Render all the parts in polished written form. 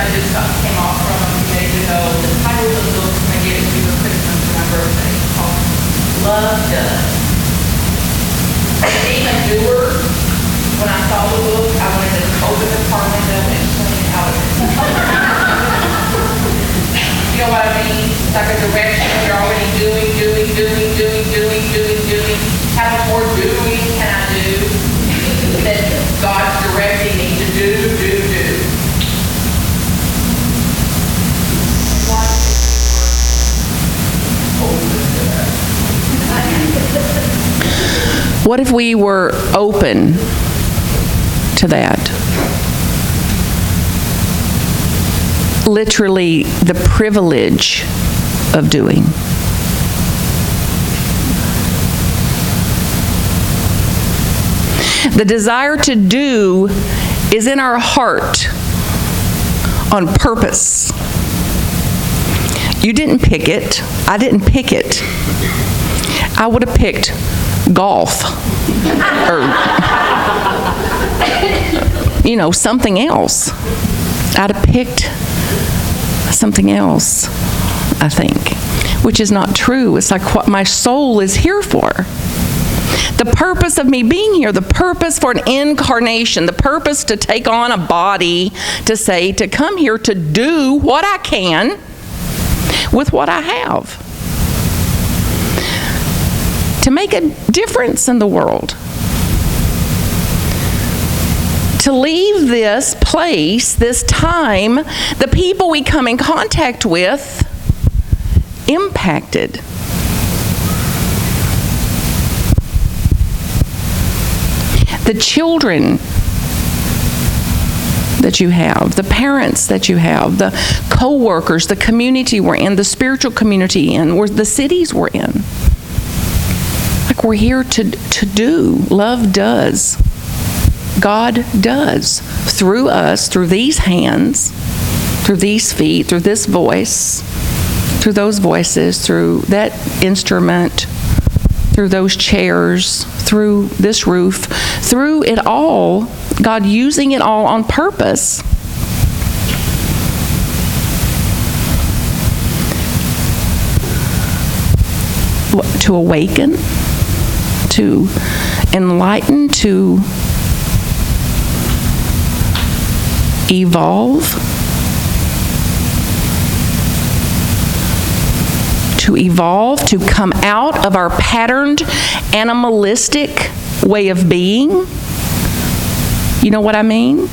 just came off from a few days ago. The title of the book I gave it to you for Christmas for my birthday. It's called Love Does. Being a doer, when I saw the book, I wanted to open the car window and swing out of it. You know what I mean? It's like a direction you're already doing. How much more doing can I do that God's directing me to do? What if we were open to that? Literally, the privilege of doing. The desire to do is in our heart on purpose. You didn't pick it. I didn't pick it. I would have picked golf or, something else. I'd have picked something else, I think, which is not true. It's like what my soul is here for. The purpose of me being here, the purpose for an incarnation, the purpose to take on a body, to come here to do what I can with what I have. To make a difference in the world. To leave this place, this time, the people we come in contact with, impacted. The children that you have, the parents that you have, the co-workers, the community we're in, the spiritual community in, or the cities we're in. Like we're here to do. Love does. God does. Through us, through these hands, through these feet, through this voice, through those voices, through that instrument, through those chairs, through this roof, through it all, God using it all on purpose. To awaken, to enlighten, to evolve, to come out of our patterned, animalistic way of being. You know what I mean?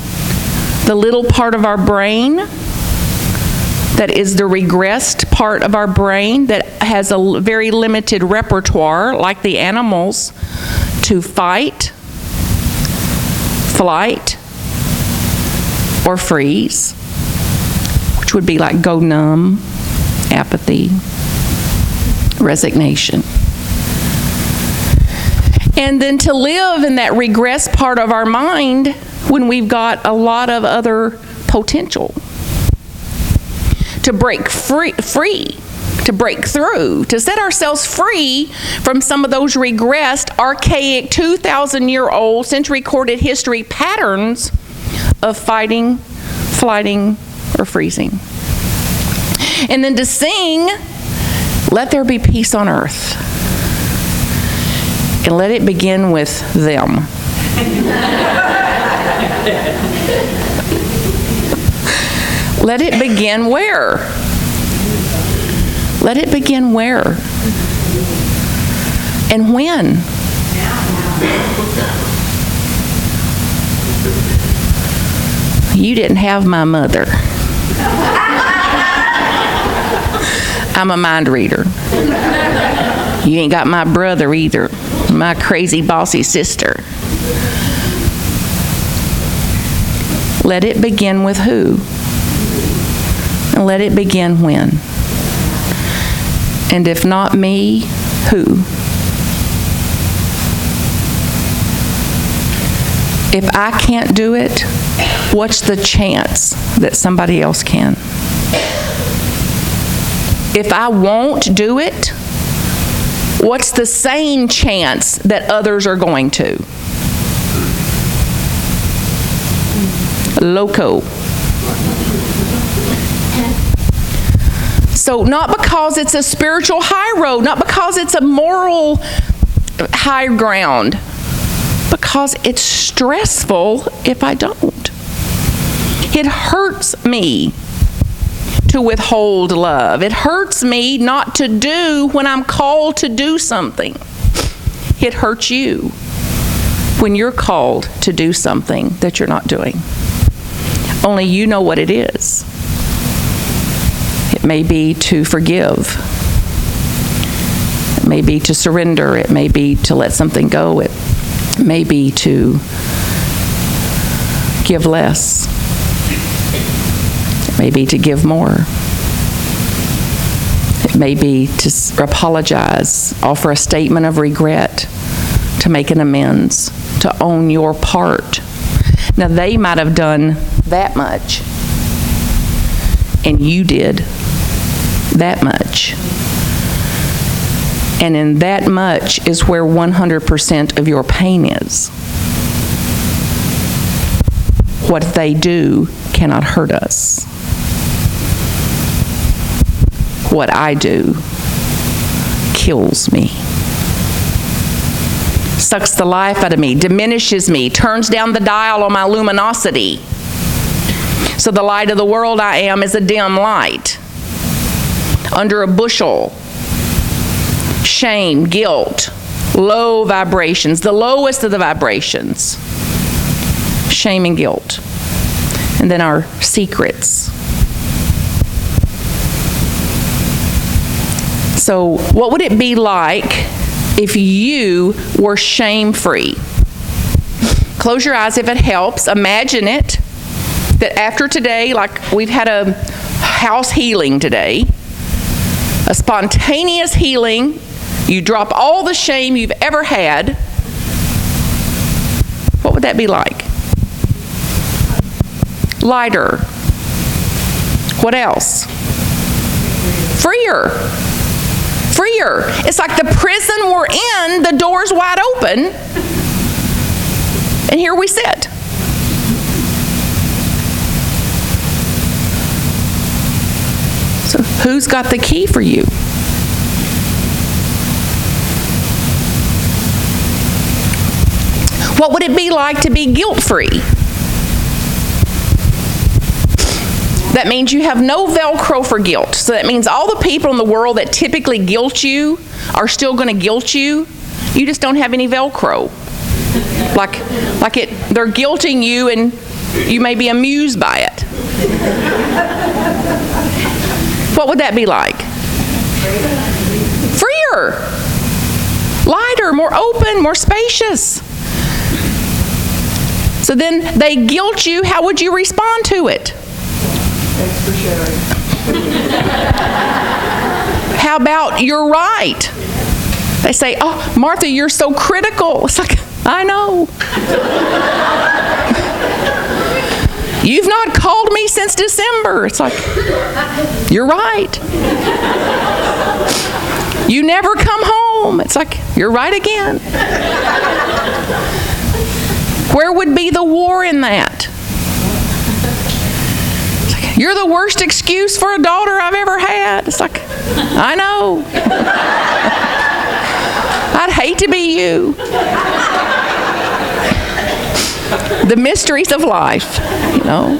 The little part of our brain that is the regressed part of our brain that has a very limited repertoire, like the animals, to fight, flight, or freeze, which would be like go numb, apathy, resignation. And then to live in that regressed part of our mind when we've got a lot of other potential. To break free, to break through, to set ourselves free from some of those regressed, archaic, 2,000-year-old, century-recorded history patterns of fighting, flighting, or freezing. And then to sing, let there be peace on earth. And let it begin with them. Let it begin where? Let it begin where? And when? You didn't have my mother. I'm a mind reader. You ain't got my brother either. My crazy bossy sister. Let it begin with who? And let it begin when? And if not me, who? If I can't do it, what's the chance that somebody else can? If I won't do it, what's the sane chance that others are going to? Loco. So not because it's a spiritual high road, not because it's a moral high ground, because it's stressful if I don't. It hurts me to withhold love. It hurts me not to do when I'm called to do something. It hurts you when you're called to do something that you're not doing. Only you know what it is. It may be to forgive. It may be to surrender. It may be to let something go. It may be to give less. It may be to give more. It may be to apologize, offer a statement of regret, to make an amends, to own your part. Now, they might have done that much, and you did that much. And in that much is where 100% of your pain is. What they do cannot hurt us. What I do kills me. Sucks the life out of me, diminishes me, turns down the dial on my luminosity. So the light of the world I am is a dim light under a bushel. Shame, guilt, low vibrations, the lowest of the vibrations. Shame and guilt. And then our secrets. So what would it be like if you were shame-free? Close your eyes if it helps. Imagine it, that after today, like we've had a house healing today, a spontaneous healing, you drop all the shame you've ever had. What would that be like? Lighter. What else? Freer. Freer. It's like the prison we're in, the door's wide open, and here we sit. So who's got the key for you? What would it be like to be guilt-free? That means you have no Velcro for guilt. So that means all the people in the world that typically guilt you are still going to guilt you. You just don't have any Velcro. They're guilting you and you may be amused by it. What would that be like? Freer. Lighter, more open, more spacious. So then they guilt you. How would you respond to it? Thanks for sharing. How about you're right? They say, oh, Martha, you're so critical. It's like, I know. You've not called me since December. It's like, you're right. You never come home. It's like, you're right again. Where would be the war in that? You're the worst excuse for a daughter I've ever had. It's like, I know. I'd hate to be you. The mysteries of life, you know.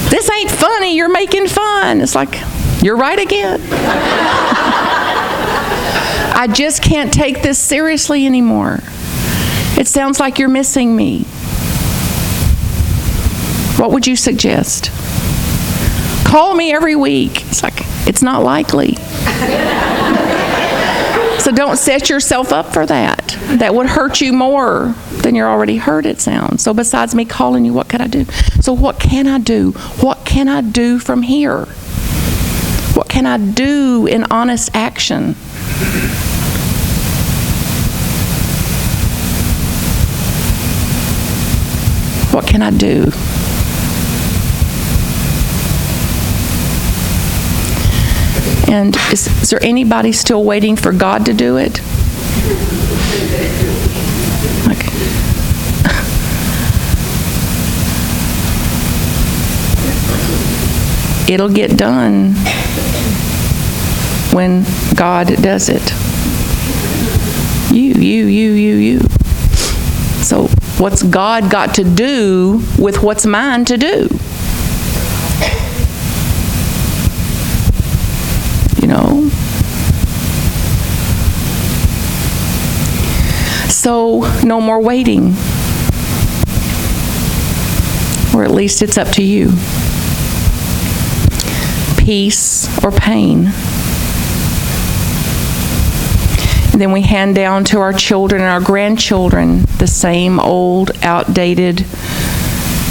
This ain't funny, you're making fun. It's like, you're right again. I just can't take this seriously anymore. It sounds like you're missing me. What would you suggest? Call me every week. It's like, it's not likely. So don't set yourself up for that. That would hurt you more than you're already hurt, it sounds. So besides me calling you, what can I do? So what can I do? What can I do from here? What can I do in honest action? What can I do? And is there anybody still waiting for God to do it? Okay. It'll get done when God does it. You. So what's God got to do with what's mine to do? You know? So no more waiting. Or at least it's up to you. Peace or pain. And then we hand down to our children and our grandchildren the same old, outdated,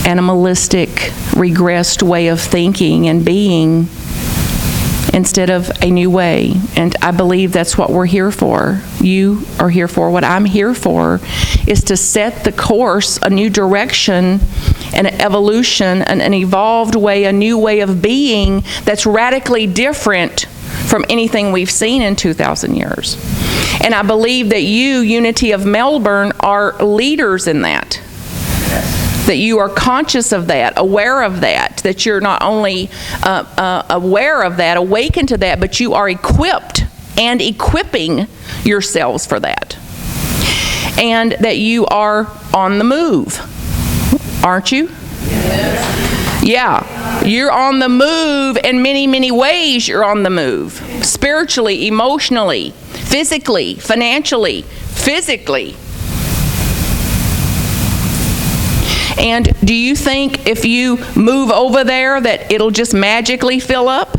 animalistic, regressed way of thinking and being instead of a new way. And I believe that's what we're here for. You are here for. What I'm here for is to set the course, a new direction, an evolution, an evolved way, a new way of being that's radically different from anything we've seen in 2,000 years. And I believe that you, Unity of Melbourne, are leaders in that. That you are conscious of that, aware of that you're not only aware of that, awakened to that, but you are equipped and equipping yourselves for that. And that you are on the move, aren't you? Yes. Yeah, you're on the move in many, many ways. You're on the move. Spiritually, emotionally, physically, financially, physically. And do you think if you move over there that it'll just magically fill up?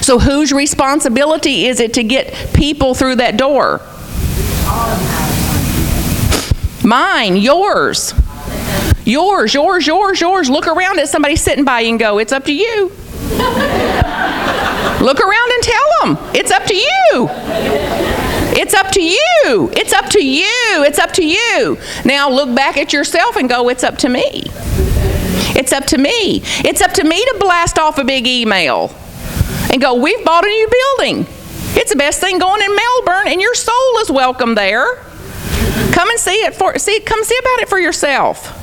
So whose responsibility is it to get people through that door? Mine, yours. Yours. Look around at somebody sitting by you and go, it's up to you. Look around and tell them, it's up to you. It's up to you. It's up to you. It's up to you. Now look back at yourself and go, it's up to me. It's up to me. It's up to me to blast off a big email and go, we've bought a new building. It's the best thing going in Melbourne, and your soul is welcome there. Come and see about it for yourself.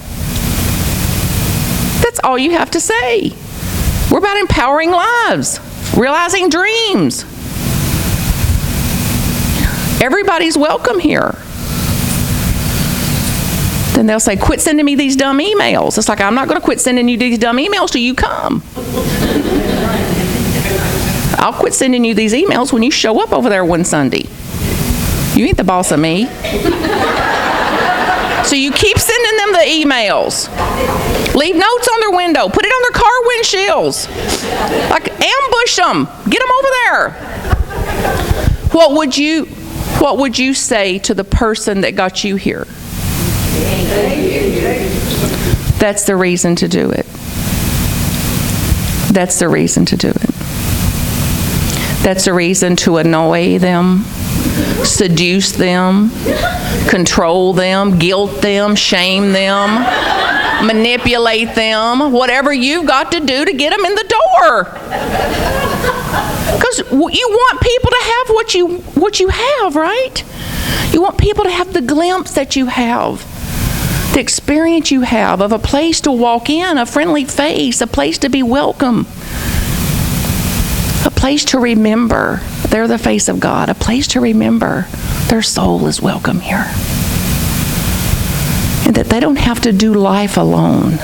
That's all you have to say. We're about empowering lives, realizing dreams. Everybody's welcome here. Then they'll say, quit sending me these dumb emails. It's like, I'm not going to quit sending you these dumb emails till you come. I'll quit sending you these emails when you show up over there one Sunday. You ain't the boss of me. So you keep sending them the emails. Leave notes on their window. Put it on their car windshields. Like, ambush them. Get them over there. What would you say to the person that got you here? That's the reason to do it. That's the reason to do it. That's the reason to annoy them, seduce them, control them, guilt them, shame them, manipulate them, whatever you've got to do to get them in the door. Because you want people to have what you have, right? You want people to have the glimpse that you have, the experience you have of a place to walk in, a friendly face, a place to be welcome, a place to remember they're the face of God, a place to remember their soul is welcome here. And that they don't have to do life alone.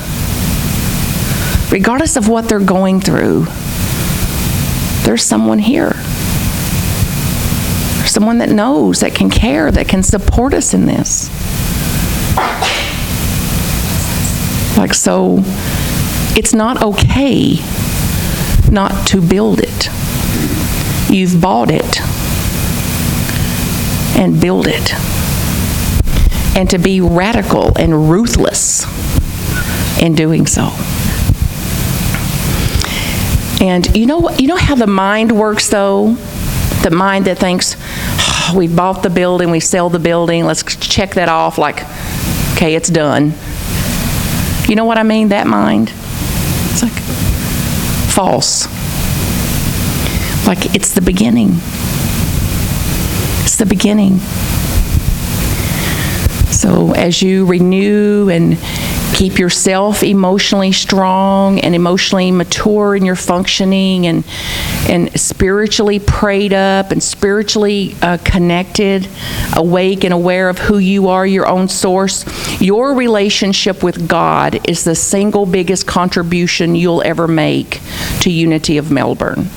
Regardless of what they're going through, there's someone here. There's someone that knows, that can care, that can support us in this. Like, so, it's not okay not to build it. You've bought it. And build it. And to be radical and ruthless in doing so. And you know how the mind works, though? The mind that thinks, oh, we bought the building, we sell the building, let's check that off like, okay, it's done. You know what I mean, that mind? It's like false. Like, it's the beginning. It's the beginning. So as you renew and Keep yourself emotionally strong and emotionally mature in your functioning, and spiritually prayed up and spiritually connected, awake and aware of who you are, your own source. Your relationship with God is the single biggest contribution you'll ever make to Unity of Melbourne.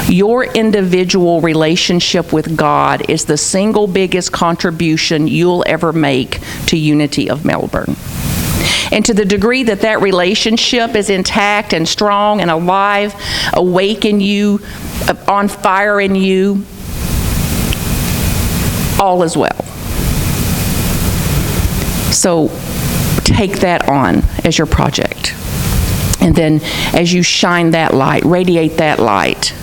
Your individual relationship with God is the single biggest contribution you'll ever make to Unity of Melbourne. And to the degree that that relationship is intact and strong and alive, awake in you, on fire in you, all is well. So take that on as your project. And then as you shine that light, radiate that light,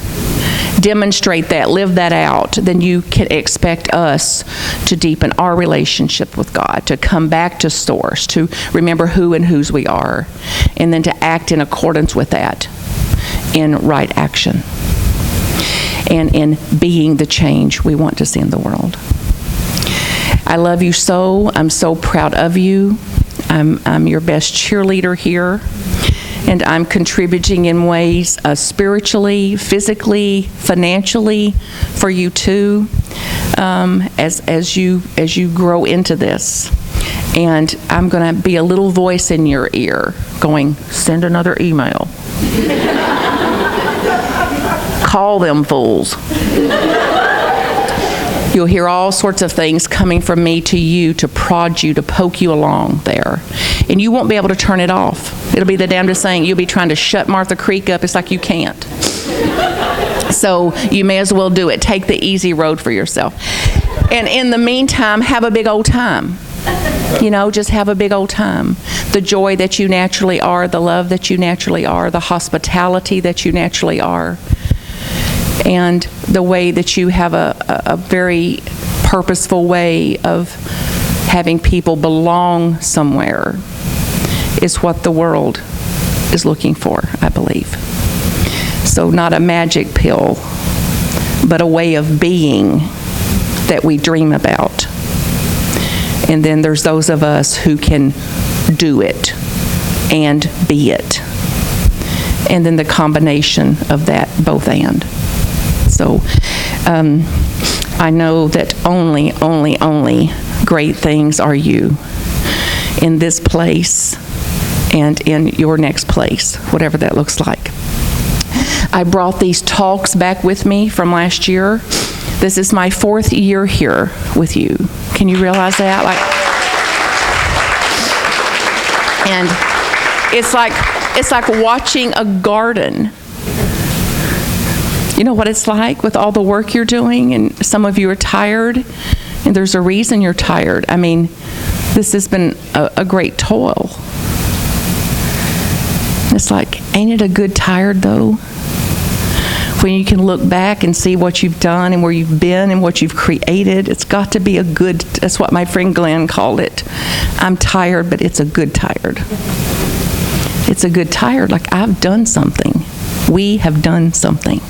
demonstrate that, live that out, then you can expect us to deepen our relationship with God, to come back to source, to remember who and whose we are, and then to act in accordance with that in right action and in being the change we want to see in the world. I love you so. I'm so proud of you. I'm your best cheerleader here. And I'm contributing in ways spiritually, physically, financially for you too, as you grow into this. And I'm going to be a little voice in your ear going, send another email. Call them fools. You'll hear all sorts of things coming from me to you to prod you, to poke you along there. And you won't be able to turn it off. It'll be the damnedest thing. You'll be trying to shut Martha Creek up. It's like you can't. So you may as well do it. Take the easy road for yourself. And in the meantime, have a big old time. You know, just have a big old time. The joy that you naturally are, the love that you naturally are, the hospitality that you naturally are, and the way that you have a very purposeful way of having people belong somewhere is what the world is looking for, I believe. So not a magic pill, but a way of being that we dream about. And then there's those of us who can do it and be it. And then the combination of that, both and. So I know that only great things are you in this place and in your next place, whatever that looks like. I brought these talks back with me from last year. This is my 4th year here with you. Can you realize that? And it's like watching a garden. You know what it's like with all the work you're doing, and some of you are tired, and there's a reason you're tired. I mean, this has been a great toil. It's like, ain't it a good tired though? When you can look back and see what you've done and where you've been and what you've created, it's got to be a good, that's what my friend Glenn called it. I'm tired, but it's a good tired. It's a good tired, like I've done something. We have done something.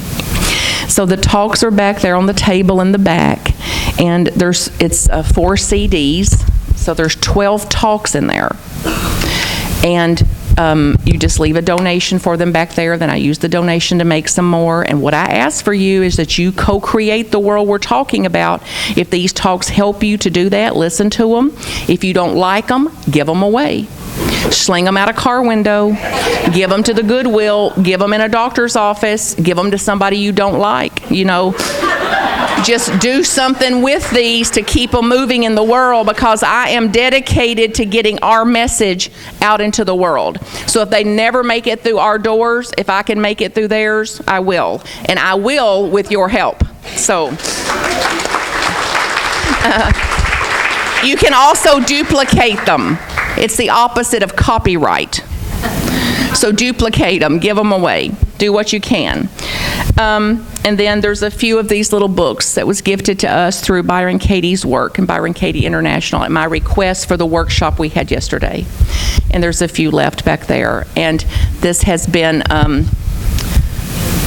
So the talks are back there on the table in the back, and it's 4 CDs, so there's 12 talks in there. And you just leave a donation for them back there, then I use the donation to make some more. And what I ask for you is that you co-create the world we're talking about. If these talks help you to do that, listen to them. If you don't like them, give them away. Sling them out a car window, give them to the Goodwill, give them in a doctor's office, give them to somebody you don't like, you know. Just do something with these to keep them moving in the world, because I am dedicated to getting our message out into the world. So if they never make it through our doors, if I can make it through theirs, I will. And I will with your help. So you can also duplicate them. It's the opposite of copyright. So duplicate them, give them away, do what you can. And then there's a few of these little books that was gifted to us through Byron Katie's work and Byron Katie International at my request for the workshop we had yesterday. And there's a few left back there. And this has been,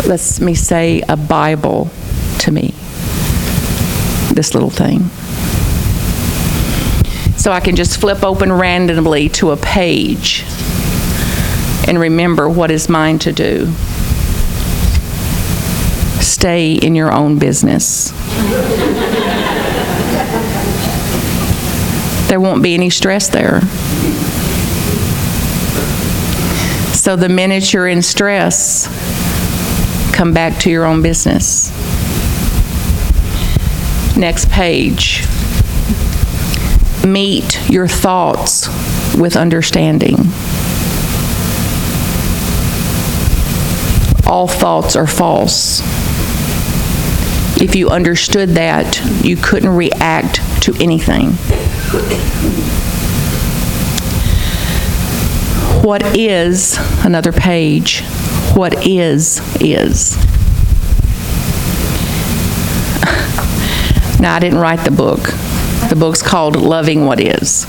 let me say, a Bible to me, this little thing. So I can just flip open randomly to a page and remember what is mine to do. Stay in your own business. There won't be any stress there. So the minute you're in stress, come back to your own business. Next page. Meet your thoughts with understanding. All thoughts are false. If you understood that, you couldn't react to anything. What is, another page, what is. Now, I didn't write the book. The book's called Loving What Is.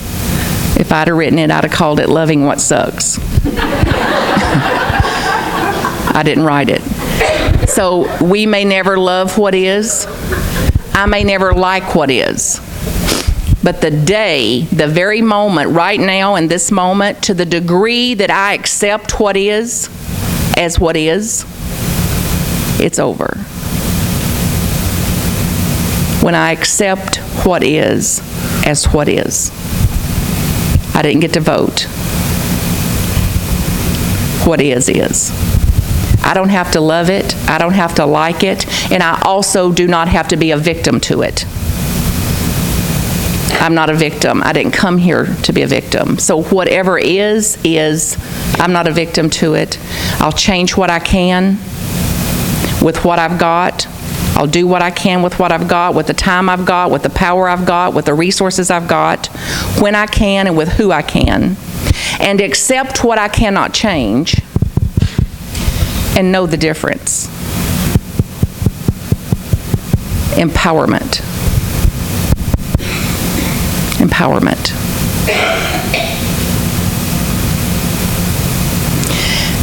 If I'd have written it, I'd have called it Loving What Sucks. I didn't write it. So we may never love what is. I may never like what is. But the very moment, right now in this moment, to the degree that I accept what is as what is, it's over. When I accept what is as what is. I didn't get to vote. What is. I don't have to love it, I don't have to like it, and I also do not have to be a victim to it. I'm not a victim. I didn't come here to be a victim. So whatever is, I'm not a victim to it. I'll change what I can with what I've got. I'll do what I can with what I've got, with the time I've got, with the power I've got, with the resources I've got, when I can and with who I can, and accept what I cannot change and know the difference. Empowerment.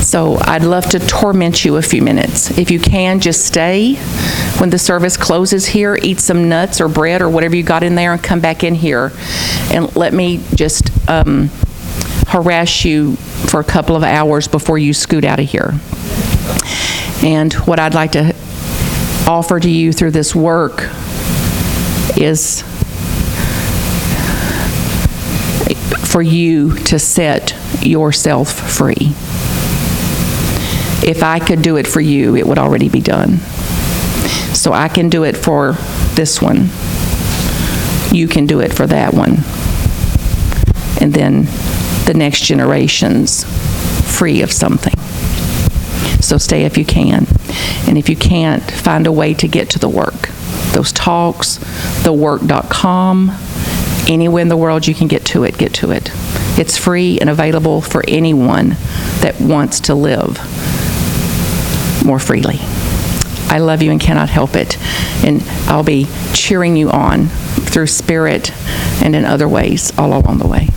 So I'd love to torment you a few minutes. If you can, just stay. When the service closes here, eat some nuts or bread or whatever you got in there and come back in here. And let me just harass you for a couple of hours before you scoot out of here. And what I'd like to offer to you through this work is for you to set yourself free. If I could do it for you, it would already be done. So I can do it for this one. You can do it for that one. And then the next generation's free of something. So stay if you can. And if you can't, find a way to get to the work. Those talks, thework.com, anywhere in the world you can get to it, get to it. It's free and available for anyone that wants to live more freely. I love you and cannot help it. And I'll be cheering you on through spirit and in other ways all along the way.